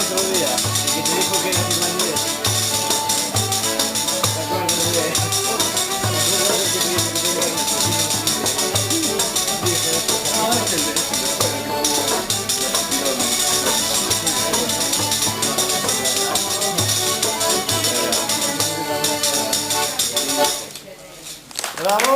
otro día, el que te dijo que era finlandés. ¿Te acuerdas de él? ¿Te acuerdas de que te dijo que era Ah, es el de Bravo.